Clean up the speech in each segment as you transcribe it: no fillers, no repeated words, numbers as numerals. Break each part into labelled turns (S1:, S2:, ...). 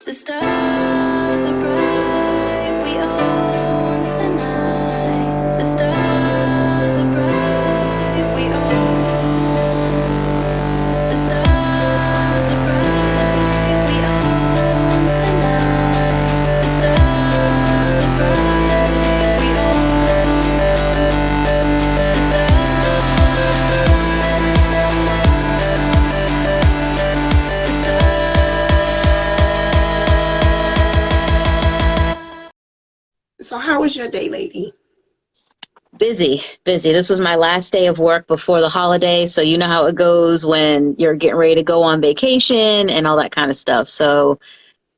S1: The stars are bright, we own the night. The stars are bright, we own. The stars are bright, we own the night. The stars are bright, we own. The
S2: So how was your day, lady?
S3: Busy. This was my last day of work before the holiday. So you know how it goes when you're getting ready to go on vacation and all that kind of stuff. So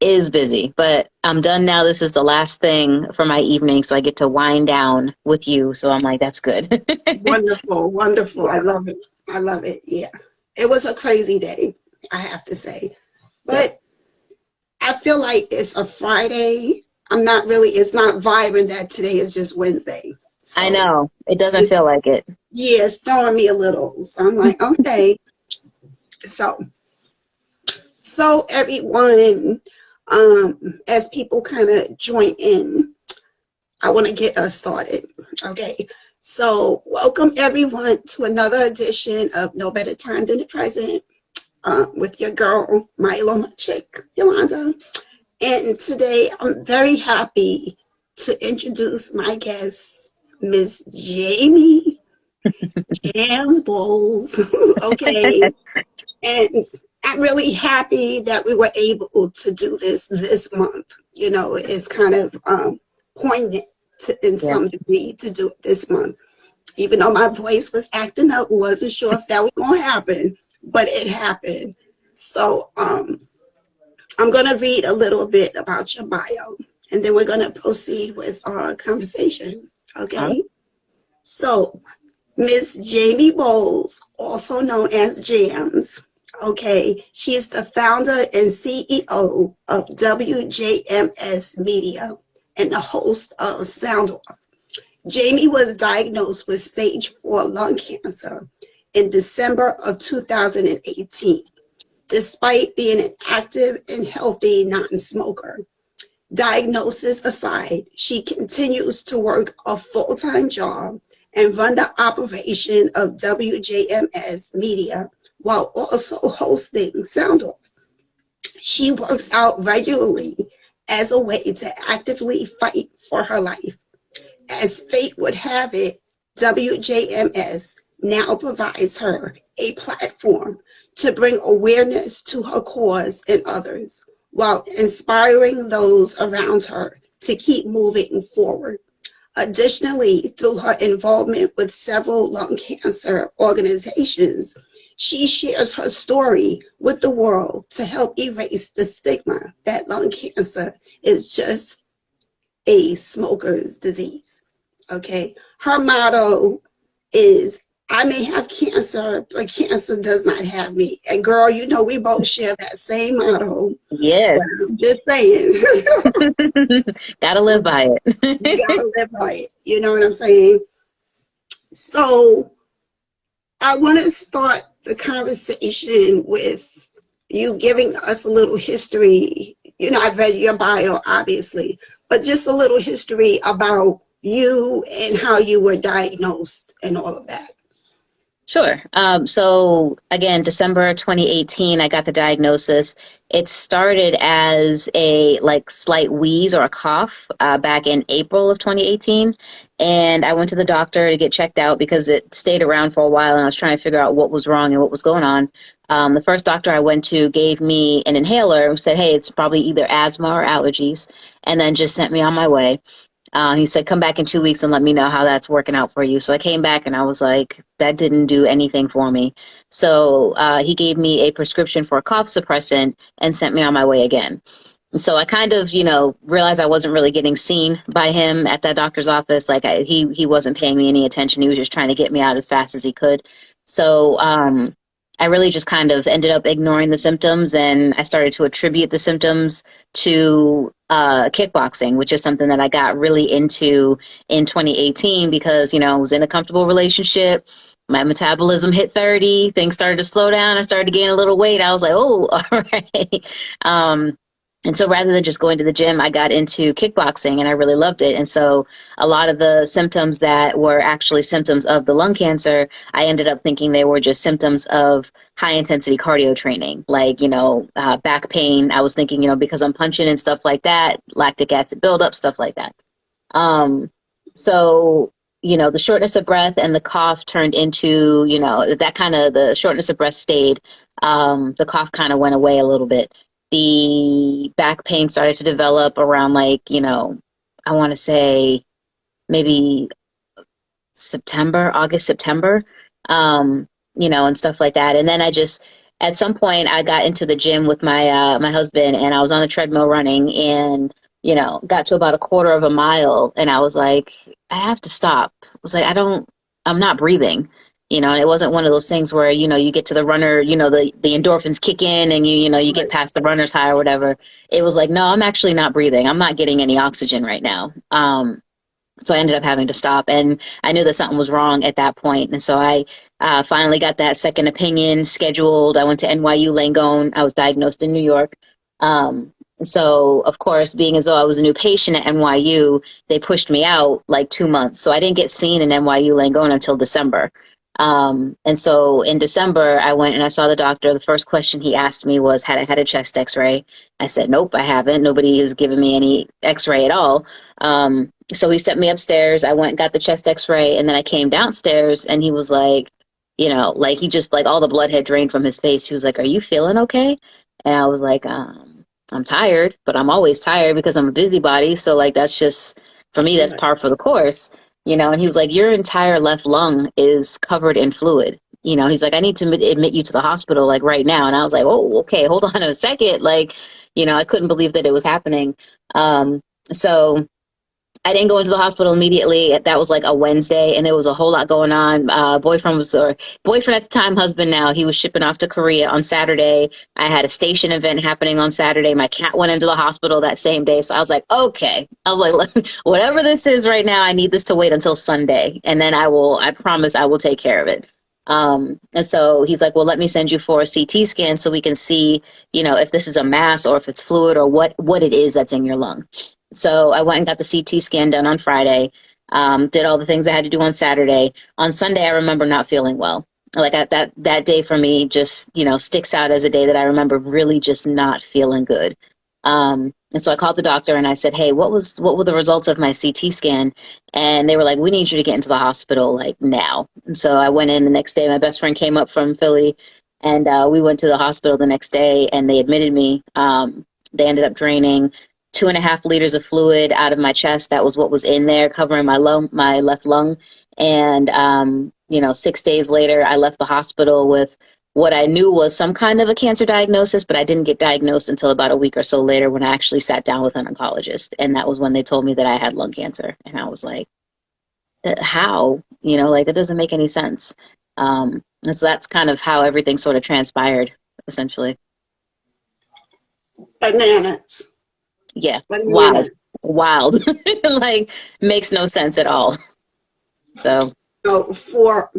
S3: it is busy, but I'm done now. This is the last thing for my evening. So I get to wind down with you. So I'm like, that's good.
S2: Wonderful, wonderful. I love it. I love it. Yeah. It was a crazy day, I have to say. But I feel like it's a Friday. It's not vibing that today is just Wednesday. So
S3: I know. It doesn't feel like it.
S2: yeah, it's throwing me a little. So I'm like, okay. So everyone, as people kind of join in, I want to get us started. Okay. So welcome everyone to another edition of No Better Time Than the Present with your girl, my Iloma chick, Yolanda. And today I'm very happy to introduce my guest, Miss Jaymie Boyles. Okay. And I'm really happy that we were able to do this month. You know, it's kind of poignant in some degree to do it this month. Even though my voice was acting up, wasn't sure if that was going to happen, but it happened. So I'm going to read a little bit about your bio, and then we're going to proceed with our conversation. Okay. So Miss Jaymie Boyles, also known as Jams. Okay, she is the founder and CEO of WJMS Media and the host of Sound Off. Jaymie was diagnosed with stage 4 lung cancer in December of 2018, despite being an active and healthy non-smoker. Diagnosis aside, she continues to work a full-time job and run the operation of WJMS Media while also hosting Sound Off. She works out regularly as a way to actively fight for her life. As fate would have it, WJMS now provides her a platform to bring awareness to her cause and others, while inspiring those around her to keep moving forward. Additionally, through her involvement with several lung cancer organizations, she shares her story with the world to help erase the stigma that lung cancer is just a smoker's disease. Okay. Her motto is, I may have cancer, but cancer does not have me. And girl, you know, we both share that same motto.
S3: Yes.
S2: Just saying.
S3: Gotta live by it.
S2: You gotta live by it. You know what I'm saying? So I want to start the conversation with you giving us a little history. You know, I've read your bio, obviously, but just a little history about you and how you were diagnosed and all of that.
S3: Sure. So again, December 2018, I got the diagnosis. It started as a slight wheeze or a cough back in April of 2018. And I went to the doctor to get checked out because it stayed around for a while and I was trying to figure out what was wrong and what was going on. The first doctor I went to gave me an inhaler and said, hey, it's probably either asthma or allergies, and then just sent me on my way. He said, come back in 2 weeks and let me know how that's working out for you. So I came back and I was like, that didn't do anything for me. So he gave me a prescription for a cough suppressant and sent me on my way again. And so I kind of, realized I wasn't really getting seen by him at that doctor's office. He wasn't paying me any attention. He was just trying to get me out as fast as he could. So I really just kind of ended up ignoring the symptoms, and I started to attribute the symptoms to kickboxing, which is something that I got really into in 2018 because, I was in a comfortable relationship. My metabolism hit 30, things started to slow down. I started to gain a little weight. I was like, oh, all right. And so rather than just going to the gym, I got into kickboxing and I really loved it. And so a lot of the symptoms that were actually symptoms of the lung cancer, I ended up thinking they were just symptoms of high intensity cardio training, like, back pain. I was thinking, because I'm punching and stuff like that, lactic acid buildup, stuff like that. So, the shortness of breath and the cough turned into, that kind of, the shortness of breath stayed. The cough kind of went away a little bit. The back pain started to develop around I want to say maybe August, September, and stuff like that. And then at some point I got into the gym with my husband and I was on the treadmill running and, got to about a quarter of a mile and I was like, I have to stop. I was like, I'm not breathing. And it wasn't one of those things where, you get to the runner, the endorphins kick in and you get past the runner's high or whatever. It was like, no, I'm actually not breathing. I'm not getting any oxygen right now. So I ended up having to stop and I knew that something was wrong at that point. And so I finally got that second opinion scheduled. I went to NYU Langone. I was diagnosed in New York. So, of course, being as though I was a new patient at NYU, they pushed me out like 2 months. So I didn't get seen in NYU Langone until December. And so in December, I went and I saw the doctor. The first question he asked me was, had I had a chest x-ray? I said, nope, I haven't. Nobody has given me any x-ray at all. So he sent me upstairs. I went and got the chest x-ray. And then I came downstairs and he was like, he just like all the blood had drained from his face. He was like, are you feeling okay? And I was like, I'm tired, but I'm always tired because I'm a busybody. So like, that's just, for me, that's par for the course. And he was like, your entire left lung is covered in fluid. He's like, I need to admit you to the hospital like right now. And I was like, oh, okay, hold on a second. Like, I couldn't believe that it was happening. So I didn't go into the hospital immediately. That was like a Wednesday and there was a whole lot going on. Boyfriend at the time, husband now, he was shipping off to Korea on Saturday. I had a station event happening on Saturday. My cat went into the hospital that same day. So I was like, okay. I was like, whatever this is right now, I need this to wait until Sunday. And then I promise I will take care of it. And so he's like, well, let me send you for a CT scan so we can see, if this is a mass or if it's fluid or what it is that's in your lung. So I went and got the CT scan done on Friday, did all the things I had to do on Saturday. On Sunday, I remember not feeling well. Like that day for me just, sticks out as a day that I remember really just not feeling good. And so I called the doctor and I said, hey, what were the results of my CT scan? And they were like, we need you to get into the hospital like now. And so I went in the next day. My best friend came up from Philly and we went to the hospital the next day and they admitted me. They ended up draining 2.5 liters of fluid out of my chest. That was what was in there covering my left lung. And, 6 days later, I left the hospital with what I knew was some kind of a cancer diagnosis, but I didn't get diagnosed until about a week or so later when I actually sat down with an oncologist. And that was when they told me that I had lung cancer. And I was like, how? That doesn't make any sense. And so that's kind of how everything sort of transpired, essentially.
S2: Bananas.
S3: Yeah,
S2: Bananas.
S3: wild. Like, makes no sense at all. So
S2: for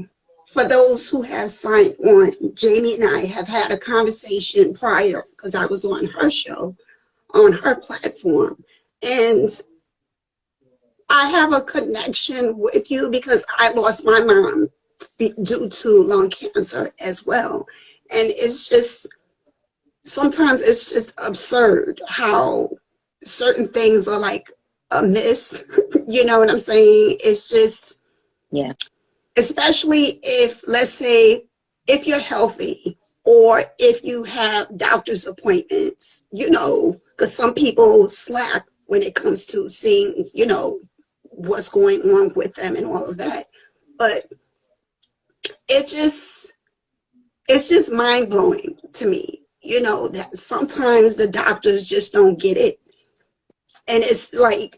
S2: those who have signed on, Jaymie and I have had a conversation prior because I was on her show, on her platform. And I have a connection with you because I lost my mom due to lung cancer as well. And it's just, sometimes it's just absurd how certain things are like a miss. You know what I'm saying? It's just,
S3: yeah.
S2: Especially if, let's say, if you're healthy or if you have doctor's appointments, because some people slack when it comes to seeing, what's going on with them and all of that. But it's just mind blowing to me, that sometimes the doctors just don't get it. And it's like,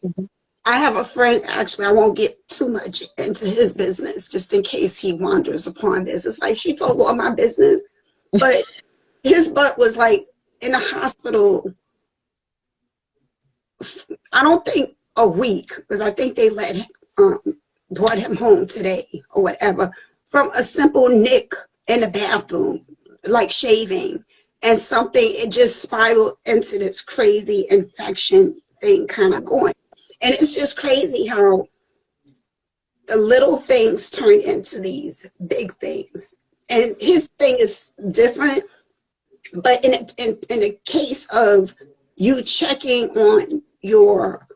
S2: I have a friend, actually, I won't get too much into his business just in case he wanders upon this. It's like she told all my business, but his butt was like in the hospital, I don't think a week, because I think they brought him home today or whatever, from a simple nick in the bathroom, like shaving. and something, it just spiraled into this crazy infection thing kind of going. And it's just crazy how the little things turn into these big things. And his thing is different, but in a case of you checking on your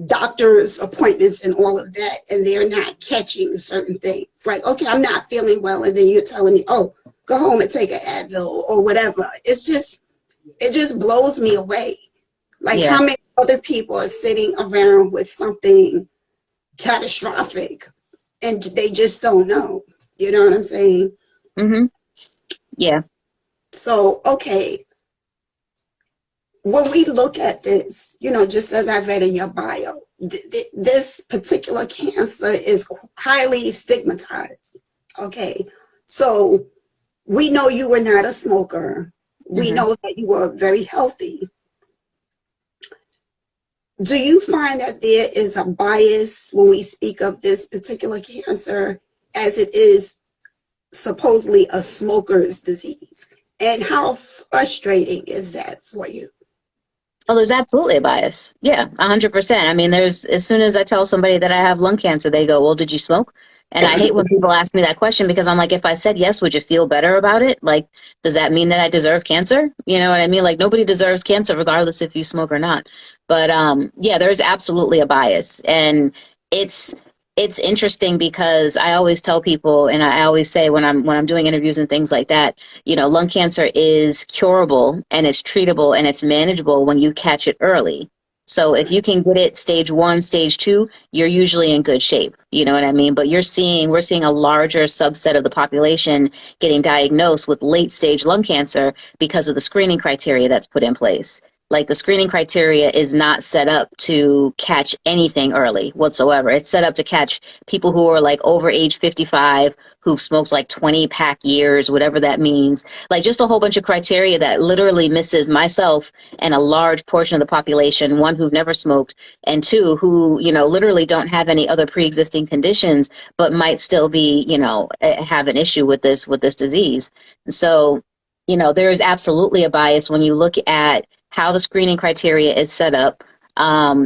S2: doctor's appointments and all of that, and they're not catching certain things. Like, okay, I'm not feeling well, and then you're telling me, oh, go home and take an Advil or whatever. It just blows me away. Like, how many other people are sitting around with something catastrophic and they just don't know? You know what I'm saying?
S3: Mm-hmm. Yeah.
S2: So, okay, when we look at this, you know, just as I read in your bio, this particular cancer is highly stigmatized. Okay, so we know you were not a smoker. We know that you were very healthy. Do you find that there is a bias when we speak of this particular cancer, as it is supposedly a smoker's disease? And how frustrating is that for you?
S3: Oh, there's absolutely a bias. Yeah, 100%. I mean, as soon as I tell somebody that I have lung cancer, they go, well, did you smoke? And I hate when people ask me that question, because I'm like, if I said yes, would you feel better about it? Like, does that mean that I deserve cancer? You know what I mean? Like, nobody deserves cancer regardless if you smoke or not. But yeah, there's absolutely a bias. And it's interesting, because I always tell people, and I always say when I'm doing interviews and things like that, you know, lung cancer is curable and it's treatable and it's manageable when you catch it early. So if you can get it stage 1, stage 2, you're usually in good shape. You know what I mean? But we're seeing a larger subset of the population getting diagnosed with late stage lung cancer because of the screening criteria that's put in place. Like, the screening criteria is not set up to catch anything early whatsoever. It's set up to catch people who are like over age 55, who've smoked like 20 pack years, whatever that means. Like, just a whole bunch of criteria that literally misses myself and a large portion of the population, one, who've never smoked, and two, who, you know, literally don't have any other pre-existing conditions, but might still be, you know, have an issue with this disease. So, you know, there is absolutely a bias when you look at how the screening criteria is set up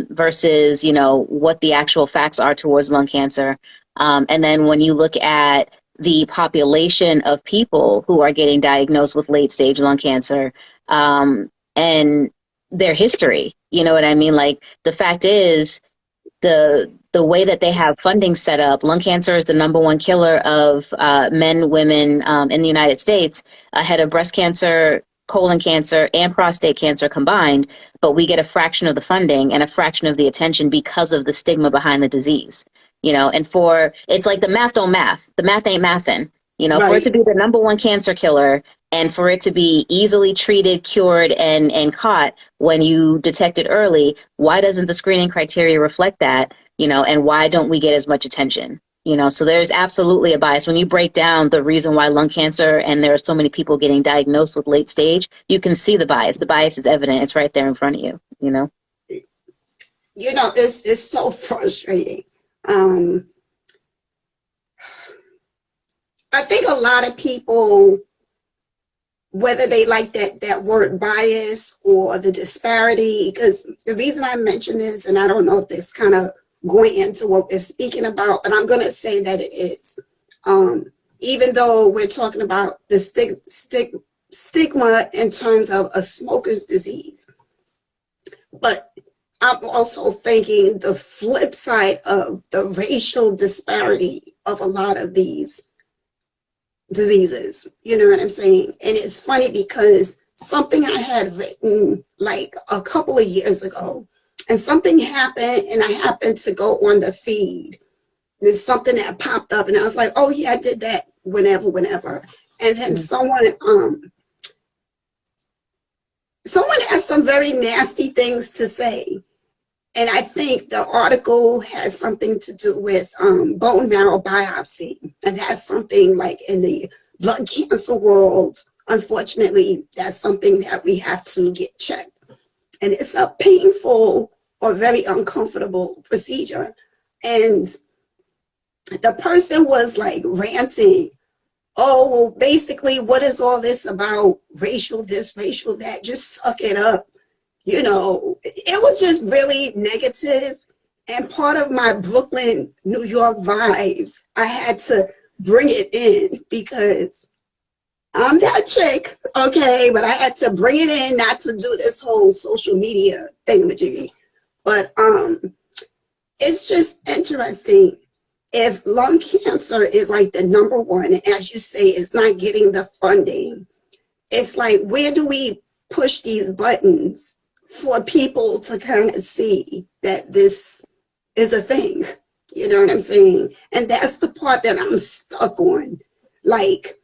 S3: versus, you know, what the actual facts are towards lung cancer. And then when you look at the population of people who are getting diagnosed with late stage lung cancer and their history, you know what I mean? Like, the fact is, the way that they have funding set up, lung cancer is the #1 killer of men, women in the United States, ahead of breast cancer, colon cancer, and prostate cancer combined. But we get a fraction of the funding and a fraction of the attention because of the stigma behind the disease. You know, and it's like the math don't math. The math ain't mathin'. You know, for it to be the #1 cancer killer, and for it to be easily treated, cured, and caught when you detect it early, why doesn't the screening criteria reflect that? You know, and why don't we get as much attention? You know, so there's absolutely a bias. When you break down the reason why lung cancer, and there are so many people getting diagnosed with late stage, you can see the bias. The bias is evident. It's right there in front of you, you know?
S2: You know, it's so frustrating. I think a lot of people, whether they like that word bias or the disparity, because the reason I mention this, and I don't know if this kind of going into what we're speaking about, but I'm going to say that it is. Even though we're talking about the stigma in terms of a smoker's disease, but I'm also thinking the flip side of the racial disparity of a lot of these diseases. You know what I'm saying? And it's funny because something I had written like a couple of years ago, and something happened, and I happened to go on the feed. There's something that popped up, and I was like, oh yeah, I did that whenever. And then someone has some very nasty things to say. And I think the article had something to do with bone marrow biopsy. And that's something like in the blood cancer world, unfortunately, that's something that we have to get checked. And it's a painful or very uncomfortable procedure. And the person was like ranting oh, well, basically, what is all this about? Racial this, racial that, just suck it up. You know, it was just really negative. And part of my Brooklyn, New York vibes, I had to bring it in because I'm that chick, okay? But I had to bring it in, not to do this whole social media thingamajiggy. But it's just interesting. If lung cancer is like the number one, and as you say, it's not getting the funding, it's like, where do we push these buttons for people to kind of see that this is a thing? You know what I'm saying? And that's the part that I'm stuck on. Like,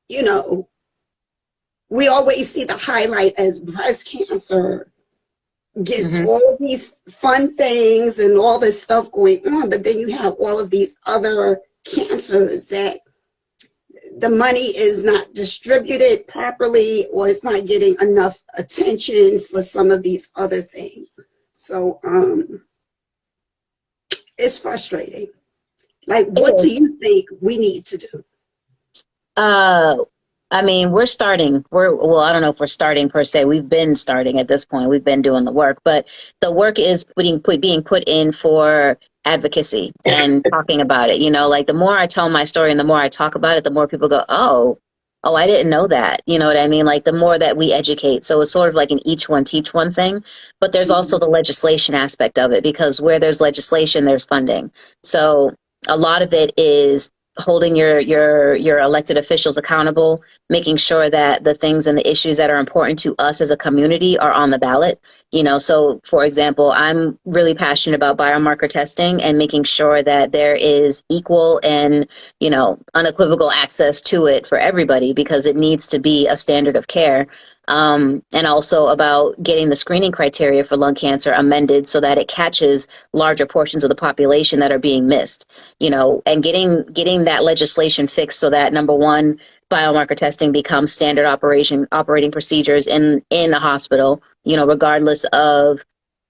S2: you know, we always see the highlight as breast cancer gets all of these fun things and all this stuff going on, but then you have all of these other cancers that the money is not distributed properly, or it's not getting enough attention for some of these other things. So it's frustrating. Like, what do you think we need to do?
S3: I mean, we're starting. Well, I don't know if we're starting per se. We've been starting at this point. We've been doing the work, but the work is being put in for advocacy and talking about it. You know, like the more I tell my story and the more I talk about it, the more people go, oh, I didn't know that. You know what I mean? Like the more that we educate. So it's sort of like an each one teach one thing, but there's also the legislation aspect of it, because where there's legislation, there's funding. So a lot of it is holding your elected officials accountable, making sure that the things and the issues that are important to us as a community are on the ballot. You know, so for example, I'm really passionate about biomarker testing and making sure that there is equal and, you know, unequivocal access to it for everybody, because it needs to be a standard of care. And also about getting the screening criteria for lung cancer amended so that it catches larger portions of the population that are being missed, you know, and getting that legislation fixed so that, number one, biomarker testing becomes standard operating procedures in a hospital, you know, regardless of,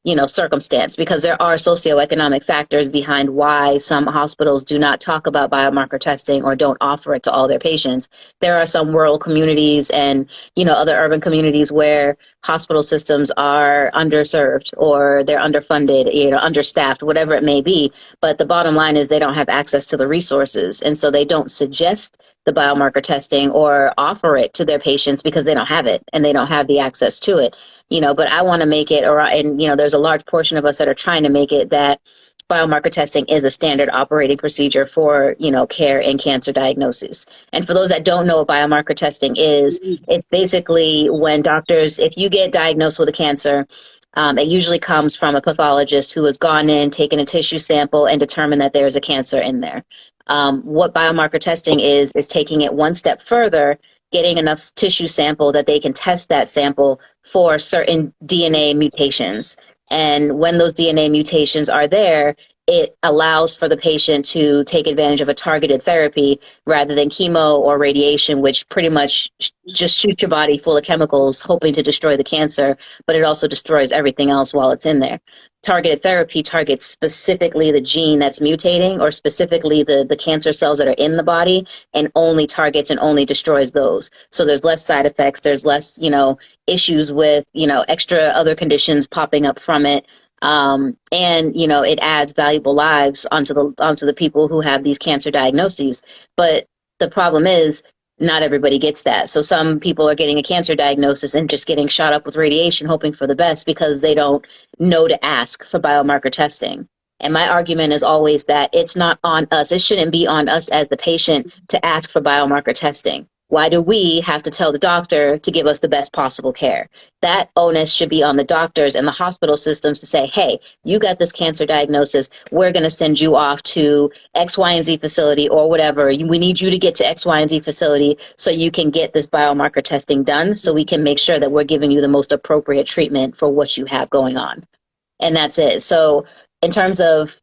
S3: you know, circumstance, because there are socioeconomic factors behind why some hospitals do not talk about biomarker testing or don't offer it to all their patients. There are some rural communities and, you know, other urban communities where hospital systems are underserved or they're underfunded, you know, understaffed, whatever it may be. But the bottom line is they don't have access to the resources. And so they don't suggest the biomarker testing or offer it to their patients because they don't have it and they don't have the access to it. You know, but I want to make it, and, you know, there's a large portion of us that are trying to make it that biomarker testing is a standard operating procedure for, you know, care and cancer diagnosis. And for those that don't know what biomarker testing is, it's basically when doctors, if you get diagnosed with a cancer, it usually comes from a pathologist who has gone in, taken a tissue sample, and determined that there's a cancer in there. What biomarker testing is taking it one step further, getting enough tissue sample that they can test that sample for certain DNA mutations. And when those DNA mutations are there, it allows for the patient to take advantage of a targeted therapy rather than chemo or radiation, which pretty much just shoots your body full of chemicals hoping to destroy the cancer, but it also destroys everything else while it's in there. Targeted therapy targets specifically the gene that's mutating, or specifically the cancer cells that are in the body, and only targets and only destroys those. So there's less side effects, there's less, you know, issues with, you know, extra other conditions popping up from it. And, you know, it adds valuable lives onto the people who have these cancer diagnoses. But the problem is, not everybody gets that. So some people are getting a cancer diagnosis and just getting shot up with radiation, hoping for the best because they don't know to ask for biomarker testing. And my argument is always that it's not on us. It shouldn't be on us as the patient to ask for biomarker testing. Why do we have to tell the doctor to give us the best possible care? That onus should be on the doctors and the hospital systems to say, hey, you got this cancer diagnosis. We're going to send you off to X, Y, and Z facility or whatever. We need you to get to X, Y, and Z facility so you can get this biomarker testing done so we can make sure that we're giving you the most appropriate treatment for what you have going on. And that's it. So in terms of,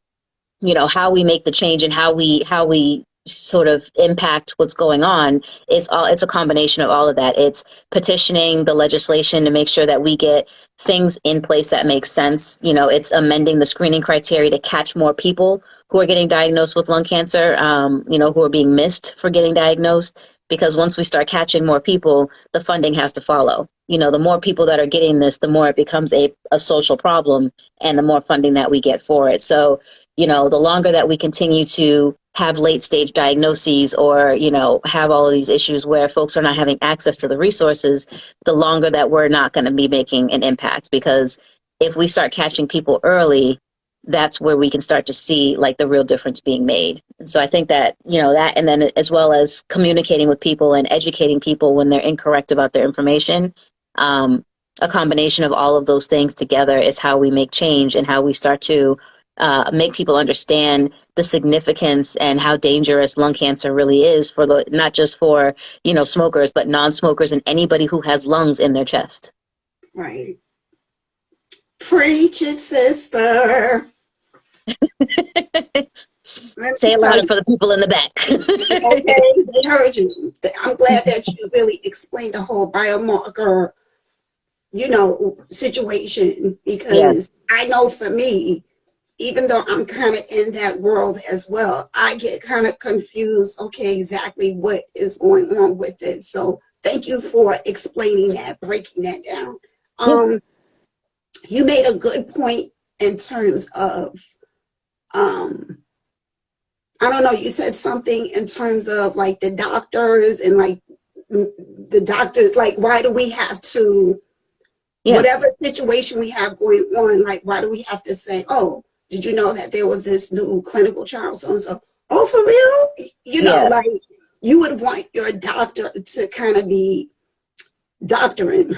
S3: you know, how we make the change and how we sort of impact what's going on, it's a combination of all of that. It's petitioning the legislation to make sure that we get things in place that make sense. It's amending the screening criteria to catch more people who are getting diagnosed with lung cancer, who are being missed for getting diagnosed. Because once we start catching more people, the funding has to follow. The more people that are getting this, the more it becomes a social problem, and the more funding that we get for it. So, the longer that we continue to have late stage diagnoses, or, have all of these issues where folks are not having access to the resources, the longer that we're not going to be making an impact. Because if we start catching people early, that's where we can start to see like the real difference being made. And so I think that, that, and then as well as communicating with people and educating people when they're incorrect about their information, a combination of all of those things together is how we make change, and how we start to make people understand the significance and how dangerous lung cancer really is for not just for, smokers, but non-smokers and anybody who has lungs in their chest.
S2: Right. Preach it, sister.
S3: Say it louder for the people in the back.
S2: Okay, they heard you. I'm glad that you really explained the whole biomarker, situation, because I know for me, even though I'm kind of in that world as well, I get kind of confused, okay, exactly what is going on with it. So thank you for explaining that, breaking that down. You made a good point in terms of, I don't know, you said something in terms of like the doctors and like the doctors, like, why do we have to, whatever situation we have going on, like, why do we have to say, oh, did you know that there was this new clinical trial? So, oh, for real? Like, you would want your doctor to kind of be doctoring,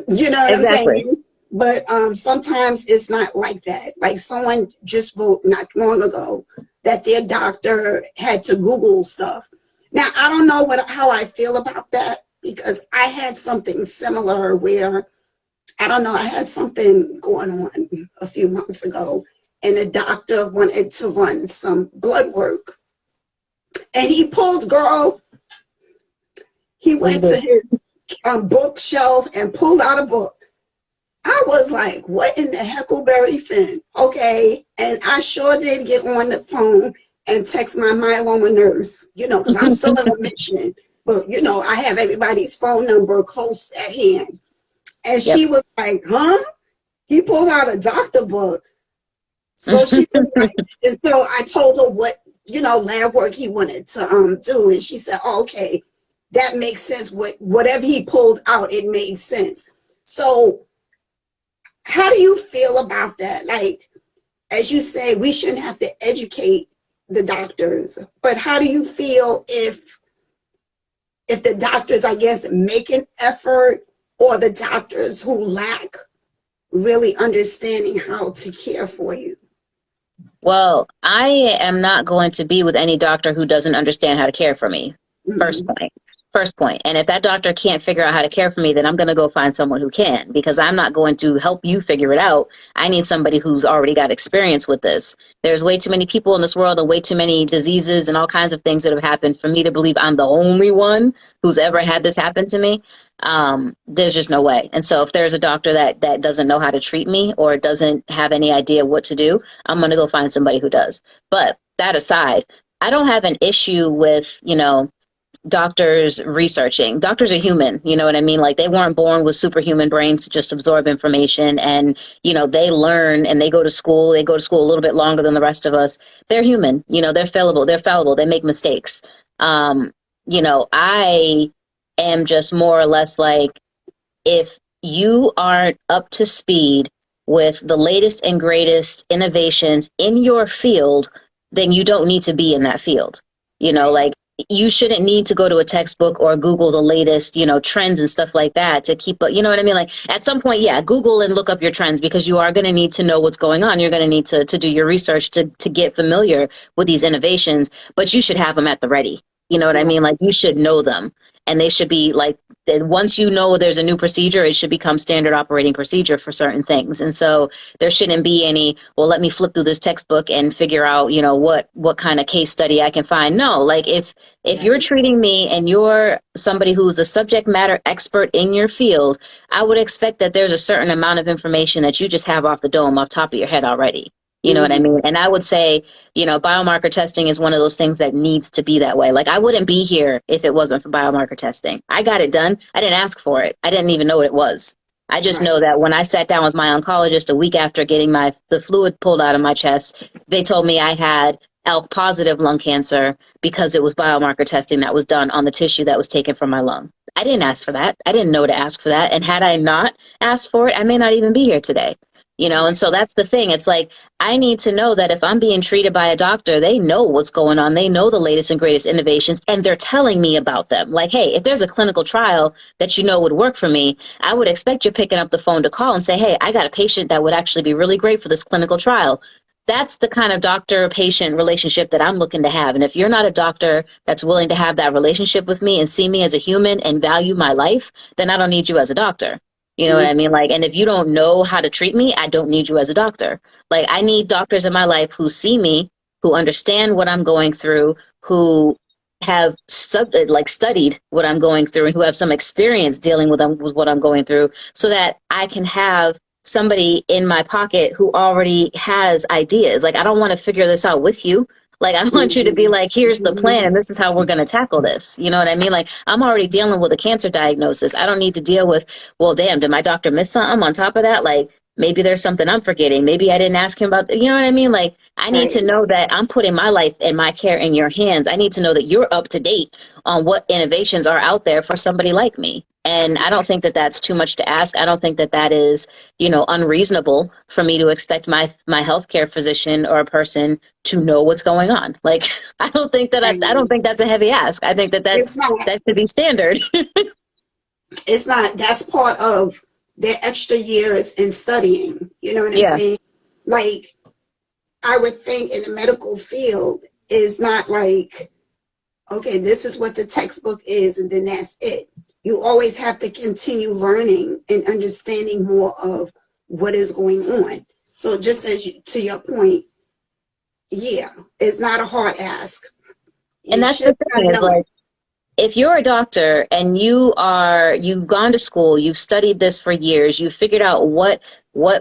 S2: you know what I'm saying? But sometimes it's not like that. Like, someone just wrote not long ago that their doctor had to Google stuff. Now, I don't know how I feel about that, because I had something similar where, I don't know, I had something going on a few months ago, and the doctor wanted to run some blood work. And he went to his bookshelf and pulled out a book. I was like, what in the heckleberry fin? Okay. And I sure did get on the phone and text my myeloma nurse, because I'm still in remission. But, I have everybody's phone number close at hand. And she was like, huh? He pulled out a doctor book. So she was like, and so I told her what, lab work he wanted to do. And she said, oh, okay, that makes sense. Whatever he pulled out, it made sense. So how do you feel about that? Like, as you say, we shouldn't have to educate the doctors, but how do you feel if the doctors, I guess, make an effort, or the doctors who lack really understanding how to care for you?
S3: Well, I am not going to be with any doctor who doesn't understand how to care for me. First point. And if that doctor can't figure out how to care for me, then I'm going to go find someone who can, because I'm not going to help you figure it out. I need somebody who's already got experience with this. There's way too many people in this world, and way too many diseases and all kinds of things that have happened for me to believe I'm the only one who's ever had this happen to me. There's just no way. And so if there's a doctor that doesn't know how to treat me, or doesn't have any idea what to do, I'm going to go find somebody who does. But that aside, I don't have an issue with, doctors researching. Doctors are human, you know what I mean? Like, they weren't born with superhuman brains to just absorb information, and, they learn, and they go to school a little bit longer than the rest of us. They're human, they're fallible, they make mistakes. I am just more or less like, if you aren't up to speed with the latest and greatest innovations in your field, then you don't need to be in that field. Like, you shouldn't need to go to a textbook or Google the latest, trends and stuff like that to keep up. You know what I mean? Like, at some point, Google and look up your trends, because you are going to need to know what's going on. You're going to need to do your research to get familiar with these innovations, but you should have them at the ready. You know what I mean? Like, you should know them. and they should be like, once you know there's a new procedure, it should become standard operating procedure for certain things. And so there shouldn't be any, well, let me flip through this textbook and figure out, you know, what kind of case study I can find. No, like if you're treating me and you're somebody who's a subject matter expert in your field, I would expect that there's a certain amount of information that you just have off the dome, off top of your head already. You know what I mean? And I would say, you know, biomarker testing is one of those things that needs to be that way. Like, I wouldn't be here if it wasn't for biomarker testing. I got it done. I didn't ask for it. I didn't even know what it was. I just know that when I sat down with my oncologist a week after getting the fluid pulled out of my chest, they told me I had ALK positive lung cancer because it was biomarker testing that was done on the tissue that was taken from my lung. I didn't ask for that. I didn't know to ask for that. And had I not asked for it, I may not even be here today. You know, and so that's the thing. It's like, I need to know that if I'm being treated by a doctor, they know what's going on. They know the latest and greatest innovations, and they're telling me about them. Like, hey, if there's a clinical trial that you know would work for me, I would expect you're picking up the phone to call and say, hey, I got a patient that would actually be really great for this clinical trial. That's the kind of doctor-patient relationship that I'm looking to have. And if you're not a doctor that's willing to have that relationship with me and see me as a human and value my life, then I don't need you as a doctor. You know what I mean? Like, and if you don't know how to treat me, I don't need you as a doctor. Like, I need doctors in my life who see me, who understand what I'm going through, who have studied what I'm going through, and who have some experience dealing with what I'm going through, so that I can have somebody in my pocket who already has ideas. Like, I don't want to figure this out with you. Like, I want you to be like, here's the plan, and this is how we're going to tackle this. You know what I mean? Like, I'm already dealing with a cancer diagnosis. I don't need to deal with, well, damn, did my doctor miss something on top of that? Like, maybe there's something I'm forgetting. Maybe I didn't ask him about, you know what I mean? Like, I need to know that I'm putting my life and my care in your hands. I need to know that you're up to date on what innovations are out there for somebody like me. And I don't think that that's too much to ask. I don't think that that is, you know, unreasonable for me to expect my healthcare physician or a person to know what's going on. Like, I don't think that's a heavy ask. I think that that should be standard.
S2: It's not. That's part of their extra years in studying. You know what I'm saying? Like, I would think in the medical field is not like, okay, this is what the textbook is, and then that's it. You always have to continue learning and understanding more of what is going on. So just to your point, yeah, it's not a hard ask.
S3: And that's the thing is, like, if you're a doctor and you've gone to school, you've studied this for years, you've figured out what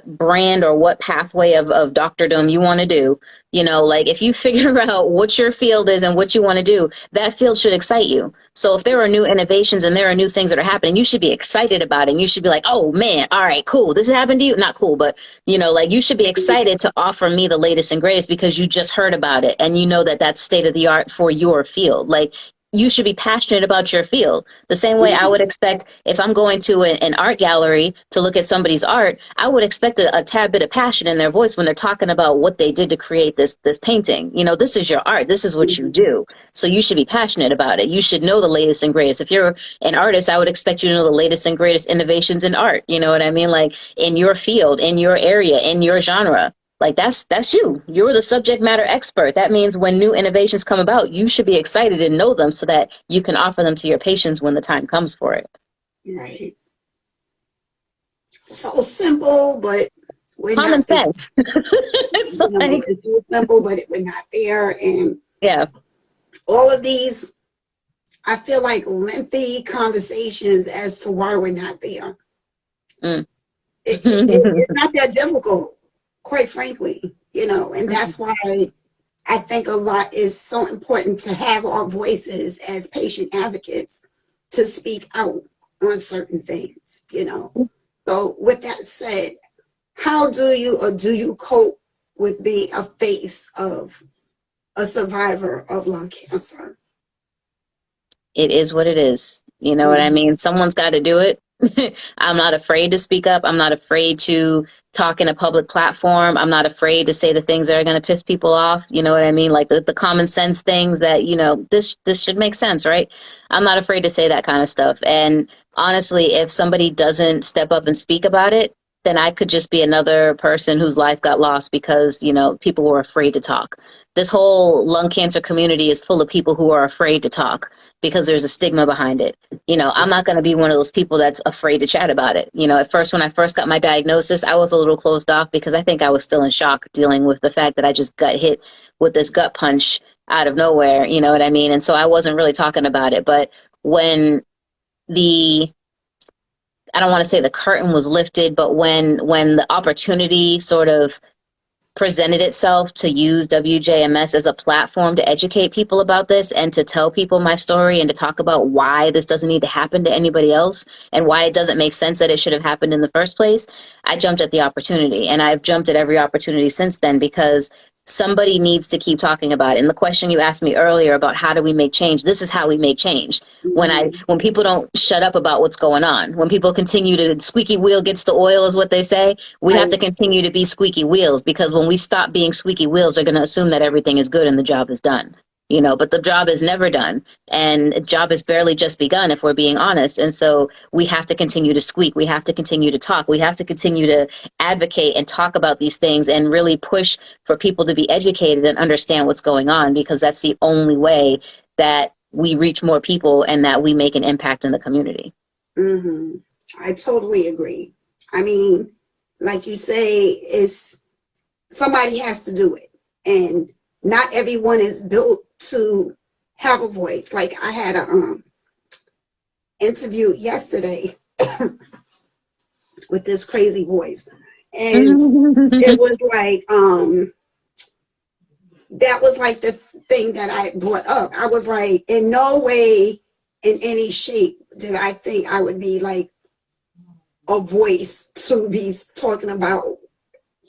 S3: brand or what pathway of doctordom you want to do, you know, like, if you figure out what your field is and what you want to do, that field should excite you. So if there are new innovations and there are new things that are happening, you should be excited about it. And you should be like, oh man, all right, cool. This happened to you. Not cool, but, you know, like, you should be excited to offer me the latest and greatest because you just heard about it. And you know that that's state of the art for your field. Like, you should be passionate about your field. The same way I would expect, if I'm going to an art gallery to look at somebody's art, I would expect a tad bit of passion in their voice when they're talking about what they did to create this painting. You know, this is your art. This is what you do. So you should be passionate about it. You should know the latest and greatest. If you're an artist, I would expect you to know the latest and greatest innovations in art. You know what I mean? Like, in your field, in your area, in your genre. Like, that's you. You're the subject matter expert. That means when new innovations come about, you should be excited and know them so that you can offer them to your patients when the time comes for it.
S2: Right. So simple, but we're
S3: common
S2: not
S3: sense. It's like,
S2: it's so simple, but we're not there. And
S3: yeah,
S2: all of these, I feel like, lengthy conversations as to why we're not there. It's not that difficult, quite frankly, you know, and that's why I think a lot is so important to have our voices as patient advocates to speak out on certain things, you know. So with that said, how do you cope with being a face of a survivor of lung cancer?
S3: it is what it is. You know what I mean? Someone's got to do it. I'm not afraid to speak up. I'm not afraid to talk in a public platform. I'm not afraid to say the things that are going to piss people off. You know what I mean? Like the common sense things that, you know, this should make sense, right? I'm not afraid to say that kind of stuff. And honestly, if somebody doesn't step up and speak about it, then I could just be another person whose life got lost because, you know, people were afraid to talk. this whole lung cancer community is full of people who are afraid to talk because there's a stigma behind it. I'm not going to be one of those people that's afraid to chat about it. At first, when I first got my diagnosis, I was a little closed off because I think I was still in shock dealing with the fact that I just got hit with this gut punch out of nowhere. You know what I mean? And so I wasn't really talking about it. But when I don't want to say the curtain was lifted, but when the opportunity sort of presented itself to use WJMS as a platform to educate people about this and to tell people my story and to talk about why this doesn't need to happen to anybody else and why it doesn't make sense that it should have happened in the first place, I jumped at the opportunity. And I've jumped at every opportunity since then because somebody needs to keep talking about it. And the question you asked me earlier about how do we make change, this is how we make change. When people don't shut up about what's going on, when people continue to squeaky wheel gets the oil is what they say, we have to continue to be squeaky wheels, because when we stop being squeaky wheels, they're going to assume that everything is good and the job is done. But the job is never done, and the job has barely just begun if we're being honest. And so we have to continue to squeak. We have to continue to talk. We have to continue to advocate and talk about these things and really push for people to be educated and understand what's going on, because that's the only way that we reach more people and that we make an impact in the community.
S2: Mm-hmm. I totally agree. I mean, like you say, somebody has to do it, and not everyone is built to have a voice. Like I had a interview yesterday with this crazy voice, and it was like that was like the thing that I brought up. I was like, in no way, in any shape, did I think I would be like a voice to be talking about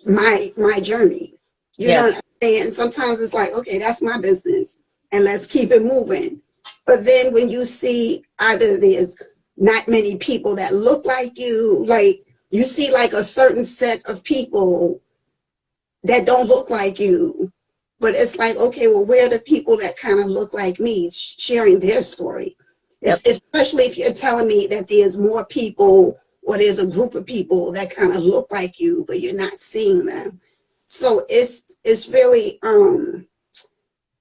S2: my journey. You know what I'm saying? Sometimes it's like, okay, that's my business and let's keep it moving. But then when you see either there's not many people that look like you see like a certain set of people that don't look like you, but it's like, okay, well, where are the people that kind of look like me sharing their story? Especially if you're telling me that there's more people or there's a group of people that kind of look like you, but you're not seeing them. So it's really,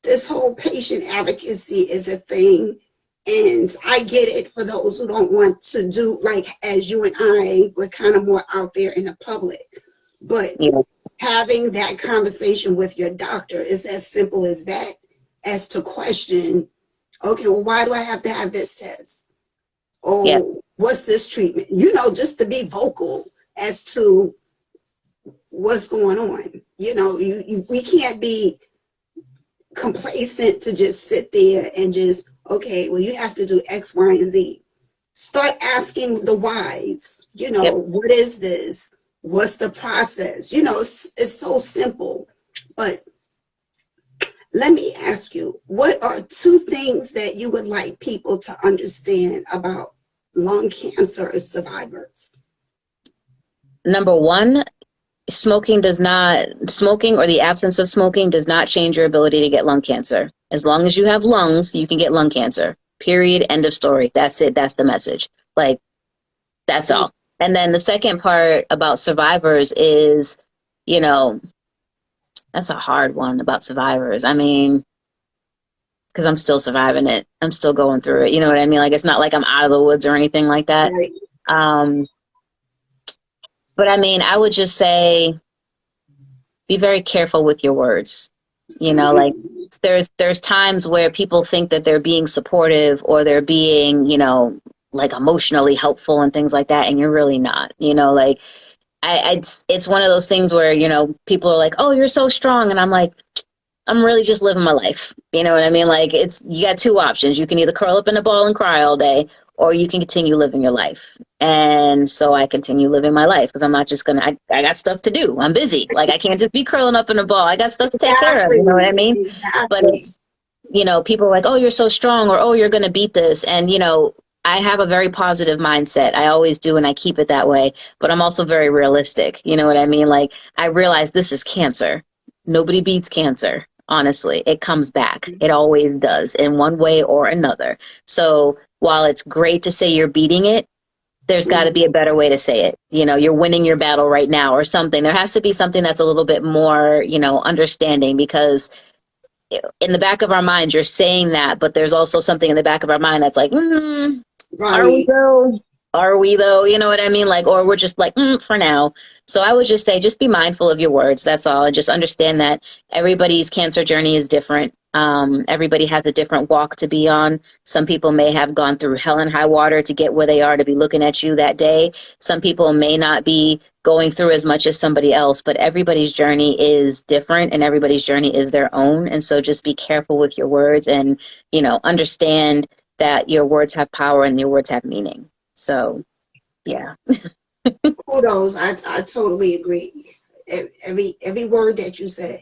S2: this whole patient advocacy is a thing. And I get it for those who don't want to do, like, as you and I, we're kind of more out there in the public. But having that conversation with your doctor is as simple as that, as to question, okay, well, why do I have to have this test? Oh, what's this treatment? Just to be vocal as to what's going on. We can't be complacent to just sit there and just, okay, well, you have to do X, Y, and Z. Start asking the whys. What is this? What's the process? It's so simple. But let me ask you, what are 2 things that you would like people to understand about lung cancer survivors?
S3: Number 1, smoking or the absence of smoking does not change your ability to get lung cancer. As long as you have lungs, you can get lung cancer. Period. End of story. That's it. That's the message. Like, that's all. And then the second part about survivors is, that's a hard one about survivors. I mean, because I'm still surviving it. I'm still going through it. You know what I mean? Like, it's not like I'm out of the woods or anything like that.
S2: Right.
S3: But I mean, I would just say, be very careful with your words. Like there's times where people think that they're being supportive or they're being, like emotionally helpful and things like that. And you're really not, like it's one of those things where, people are like, oh, you're so strong. And I'm like, I'm really just living my life. You know what I mean? Like you got 2 options. You can either curl up in a ball and cry all day, or you can continue living your life. And so I continue living my life because I'm not just I got stuff to do. I'm busy. Like I can't just be curling up in a ball. I got stuff to take care of. You know what I mean?
S2: Exactly.
S3: But it's, people are like, oh, you're so strong, or, oh, you're going to beat this. And, I have a very positive mindset. I always do. And I keep it that way. But I'm also very realistic. You know what I mean? Like I realize this is cancer. Nobody beats cancer. Honestly, it comes back. It always does in one way or another. So while it's great to say you're beating it, there's got to be a better way to say it. You're winning your battle right now or something. There has to be something that's a little bit more, understanding, because in the back of our minds, you're saying that, but there's also something in the back of our mind that's like, are we
S2: Right.
S3: though? Are we though? You know what I mean? Like, or we're just like, for now. So I would just say, just be mindful of your words. That's all. And just understand that everybody's cancer journey is different. Everybody has a different walk to be on. Some people may have gone through hell and high water to get where they are to be looking at you that day. Some people may not be going through as much as somebody else, but everybody's journey is different and everybody's journey is their own. And so just be careful with your words and, understand that your words have power and your words have meaning. So, yeah.
S2: Kudos. I totally agree. Every word that you said.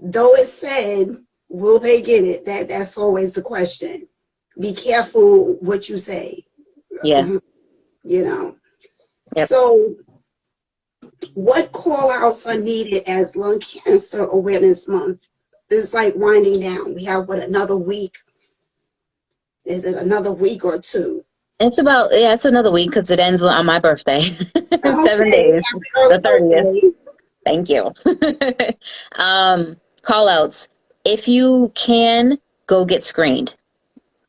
S2: Though it's said, will they get it? That's always the question. Be careful what you say.
S3: Yeah. Yep.
S2: So what call outs are needed as Lung Cancer Awareness Month is like winding down? We have another week? Is it another week or two?
S3: It's another week because it ends on my birthday. 7 days,
S2: Early
S3: the 30th.
S2: birthday.
S3: Thank you. Call outs. If you can, go get screened.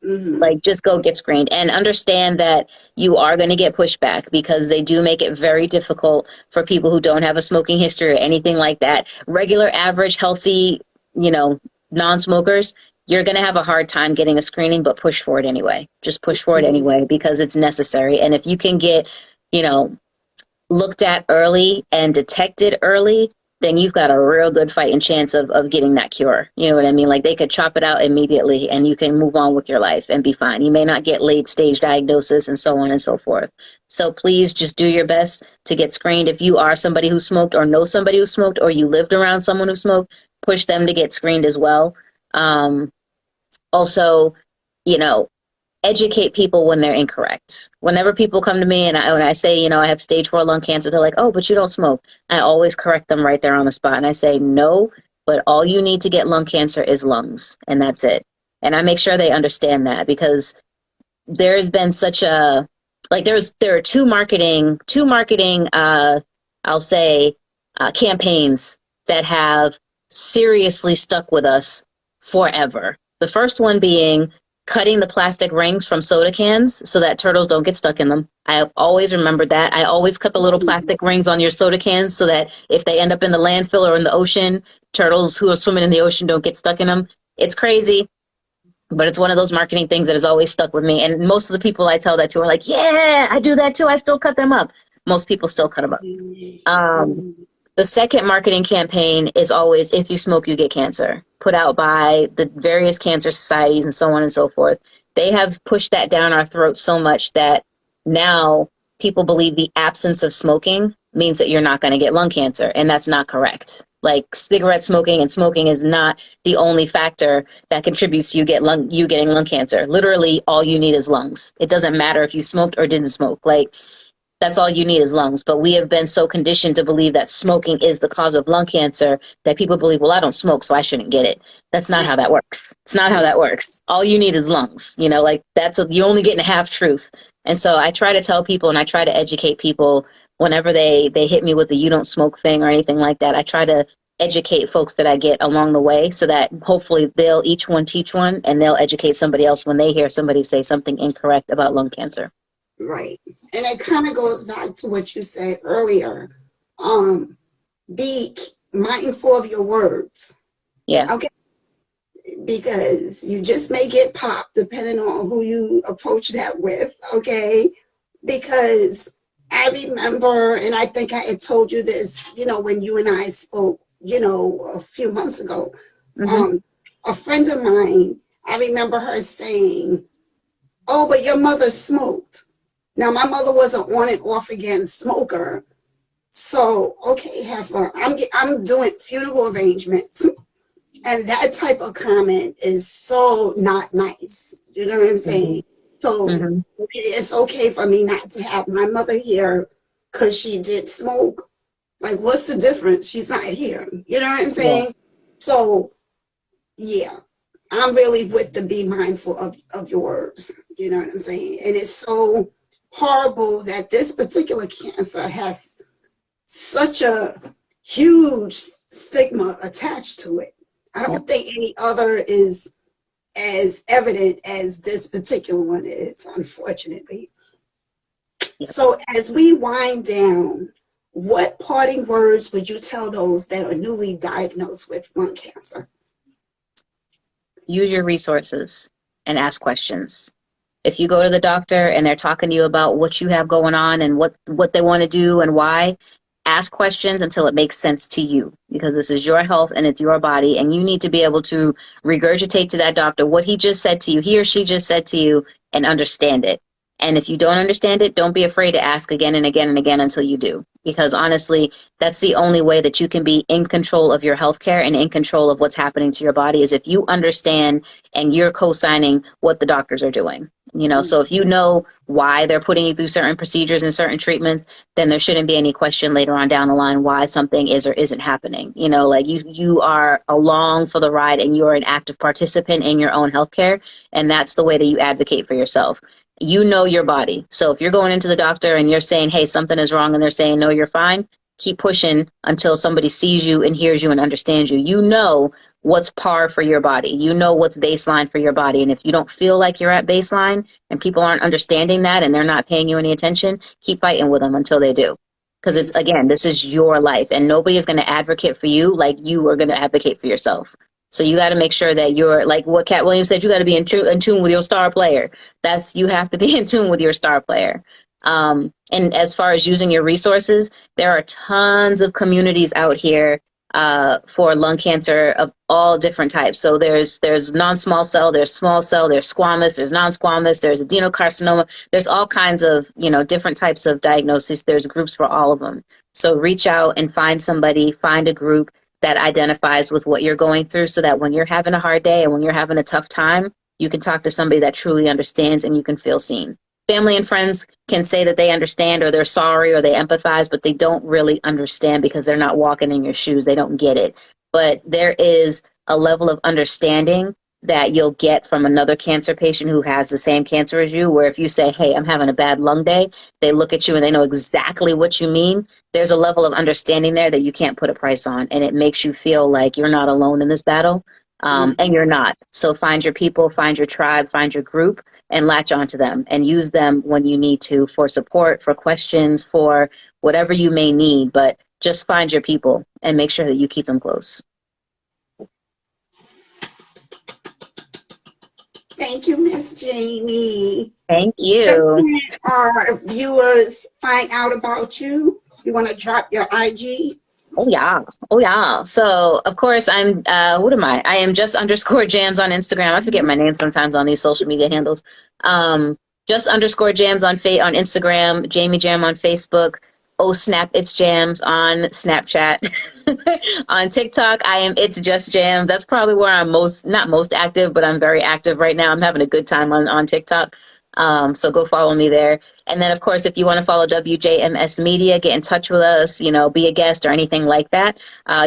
S3: Like, just go get screened and understand that you are going to get pushback because they do make it very difficult for people who don't have a smoking history or anything like that. Regular, average, healthy, non-smokers, you're going to have a hard time getting a screening, but push for it anyway. Just push for it anyway because it's necessary. And if you can get, looked at early and detected early, then you've got a real good fighting chance of getting that cure. You know what I mean? Like, they could chop it out immediately and you can move on with your life and be fine. You may not get late stage diagnosis and so on and so forth. So please just do your best to get screened. If you are somebody who smoked or know somebody who smoked or you lived around someone who smoked, push them to get screened as well. Also, educate people when they're incorrect. Whenever people come to me and when I say, I have stage 4 lung cancer, they're like, oh, but you don't smoke. I always correct them right there on the spot. And I say, no, but all you need to get lung cancer is lungs. And that's it. And I make sure they understand that because there's been such a, like, there are two marketing, I'll say, campaigns that have seriously stuck with us forever. The first one being cutting the plastic rings from soda cans so that turtles don't get stuck in them. I have always remembered that. I always cut the little plastic rings on your soda cans so that if they end up in the landfill or in the ocean, turtles who are swimming in the ocean don't get stuck in them. It's crazy, but it's one of those marketing things that has always stuck with me. And most of the people I tell that to are like, yeah, I do that too. I still cut them up. Most people still cut them up. The second marketing campaign is always, if you smoke, you get cancer, put out by the various cancer societies and so on and so forth. They have pushed that down our throats so much that now people believe the absence of smoking means that you're not going to get lung cancer. And that's not correct. Like, cigarette smoking and smoking is not the only factor that contributes to you getting lung cancer. Literally, all you need is lungs. It doesn't matter if you smoked or didn't smoke. Like, that's all you need is lungs. But we have been so conditioned to believe that smoking is the cause of lung cancer that people believe, well, I don't smoke, so I shouldn't get it. That's not how that works. It's not how that works. All you need is lungs. You're only getting a half truth. And so I try to tell people and I try to educate people whenever they hit me with the you don't smoke thing or anything like that. I try to educate folks that I get along the way so that hopefully they'll each one teach one and they'll educate somebody else when they hear somebody say something incorrect about lung cancer.
S2: Right. And it kind of goes back to what you said earlier. Be mindful of your words.
S3: Yeah.
S2: Okay. Because you just may get popped depending on who you approach that with. Okay. Because I remember, and I think I had told you this, when you and I spoke, a few months ago, a friend of mine, I remember her saying, oh, but your mother smoked. Now, my mother was an on and off again smoker. So, okay, heifer, I'm doing funeral arrangements. And that type of comment is so not nice. You know what I'm saying? So it's okay for me not to have my mother here because she did smoke. Like, what's the difference? She's not here. You know what I'm saying? Yeah. So, yeah, I'm really with the be mindful of your words. You know what I'm saying? And it's so horrible that this particular cancer has such a huge stigma attached to it. I don't think any other is as evident as this particular one is, unfortunately. So as we wind down, what parting words would you tell those that are newly diagnosed with lung cancer?
S3: Use your resources and ask questions. If you go to the doctor and they're talking to you about what you have going on and what they want to do and why, ask questions until it makes sense to you, because this is your health and it's your body, and you need to be able to regurgitate to that doctor what he just said to you, he or she just said to you, and understand it. And if you don't understand it, don't be afraid to ask again and again and again until you do. Because honestly, that's the only way that you can be in control of your healthcare and in control of what's happening to your body, is if you understand and you're co-signing what the doctors are doing. You know, so if you know why they're putting you through certain procedures and certain treatments, then there shouldn't be any question later on down the line why something is or isn't happening. You know, like you are along for the ride and you're an active participant in your own healthcare. And that's the way that you advocate for yourself. You know your body. So if you're going into the doctor and you're saying, hey, something is wrong, and they're saying, no, you're fine, keep pushing until somebody sees you and hears you and understands you. You know what's par for your body. You know what's baseline for your body. And if you don't feel like you're at baseline and people aren't understanding that and they're not paying you any attention, keep fighting with them until they do. Because it's, again, this is your life and nobody is going to advocate for you like you are going to advocate for yourself. So you got to make sure that you're, like what Cat Williams said, you got to be in tune with your star player. You have to be in tune with your star player. And as far as using your resources, there are tons of communities out here for lung cancer of all different types. So there's non-small cell, there's small cell, there's squamous, there's non-squamous, there's adenocarcinoma. There's all kinds of, different types of diagnoses. There's groups for all of them. So reach out and find somebody, find a group that identifies with what you're going through, so that when you're having a hard day and when you're having a tough time, you can talk to somebody that truly understands and you can feel seen. Family and friends can say that they understand or they're sorry or they empathize, but they don't really understand because they're not walking in your shoes. They don't get it. But there is a level of understanding that you'll get from another cancer patient who has the same cancer as you, where if you say, hey, I'm having a bad lung day, they look at you and they know exactly what you mean. There's a level of understanding there that you can't put a price on, and it makes you feel like you're not alone in this battle, and you're not. So find your people, find your tribe, find your group, and latch onto them and use them when you need to, for support, for questions, for whatever you may need. But just find your people and make sure that you keep them close.
S2: Thank you, Miss Jaymie.
S3: Thank you.
S2: Our viewers find out about you. You want to drop your IG?
S3: Oh yeah. So of course I'm what am I? I am _jams on Instagram. I forget my name sometimes on these social media handles. _jams on Instagram, Jaymie Jam on Facebook. Oh snap, it's Jams on Snapchat. On TikTok, I am It's Just Jams. That's probably where I'm not most active, but I'm very active right now. I'm having a good time on TikTok. So go follow me there. And then, of course, if you want to follow WJMS Media, get in touch with us, be a guest or anything like that,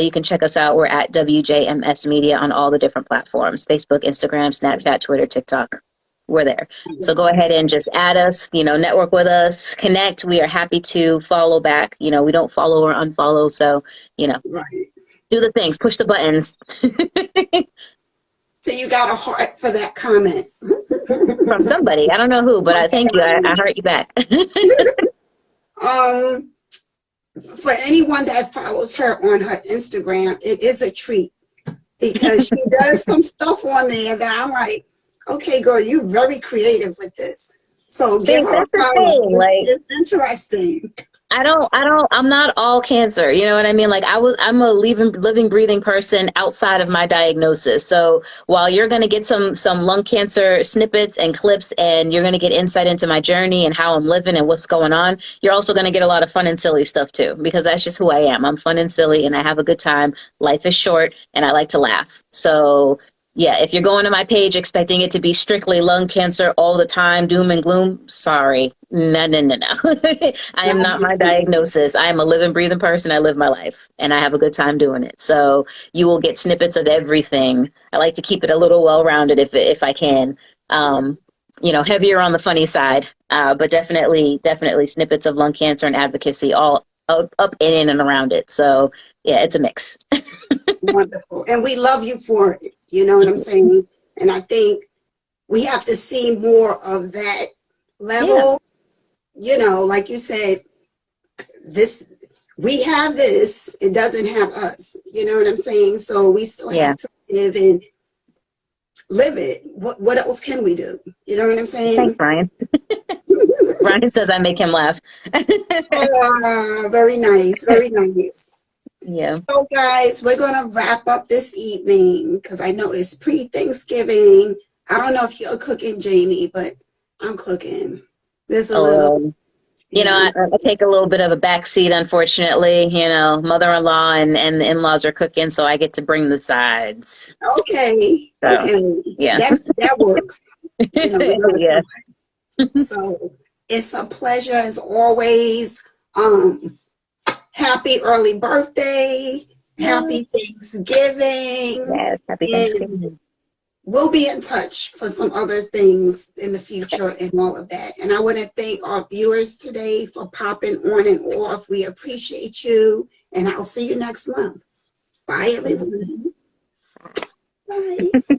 S3: you can check us out. We're at WJMS Media on all the different platforms: Facebook, Instagram, Snapchat, Twitter, TikTok. We're there. So go ahead and just add us, network with us, connect. We are happy to follow back. We don't follow or unfollow. So,
S2: Right.
S3: do the things, push the buttons.
S2: So you got a heart for that comment.
S3: From somebody. I don't know who, but I thank you. I heard you back.
S2: For anyone that follows her on her Instagram, it is a treat, because she does some stuff on there that I'm like, okay, girl, you're very creative with this. So give her a follow. It's interesting.
S3: I'm not all cancer. You know what I mean? Like I'm a living, breathing person outside of my diagnosis. So while you're going to get some lung cancer snippets and clips, and you're going to get insight into my journey and how I'm living and what's going on, you're also going to get a lot of fun and silly stuff too, because that's just who I am. I'm fun and silly and I have a good time. Life is short and I like to laugh. So yeah, if you're going to my page expecting it to be strictly lung cancer all the time, doom and gloom, sorry. No. I am not my diagnosis. I am a living, breathing person. I live my life and I have a good time doing it. So you will get snippets of everything. I like to keep it a little well-rounded if I can. Heavier on the funny side, but definitely snippets of lung cancer and advocacy all up in and around it. So yeah, it's a mix.
S2: Wonderful. And we love you for it. You know what I'm saying? And I think we have to see more of that level. You know, like you said, we have this, it doesn't have us. You know what I'm saying? So we still have to live it. What else can we do? You know what I'm saying?
S3: Thanks, Brian. Brian says I make him laugh.
S2: Very nice. Very nice.
S3: Yeah.
S2: So guys, we're going to wrap up this evening because I know it's pre-Thanksgiving. I don't know if you're cooking, Jaymie, but I'm cooking. There's a little...
S3: You know, I take a little bit of a backseat, unfortunately. You know, mother-in-law and the in-laws are cooking, so I get to bring the sides.
S2: Okay.
S3: So,
S2: okay.
S3: yeah.
S2: That works. You know,
S3: yeah.
S2: So it's a pleasure as always. Happy early birthday. Happy Thanksgiving.
S3: Yes, happy Thanksgiving.
S2: And we'll be in touch for some other things in the future and all of that. And I want to thank our viewers today for popping on and off. We appreciate you. And I'll see you next month. Bye, everyone. Bye.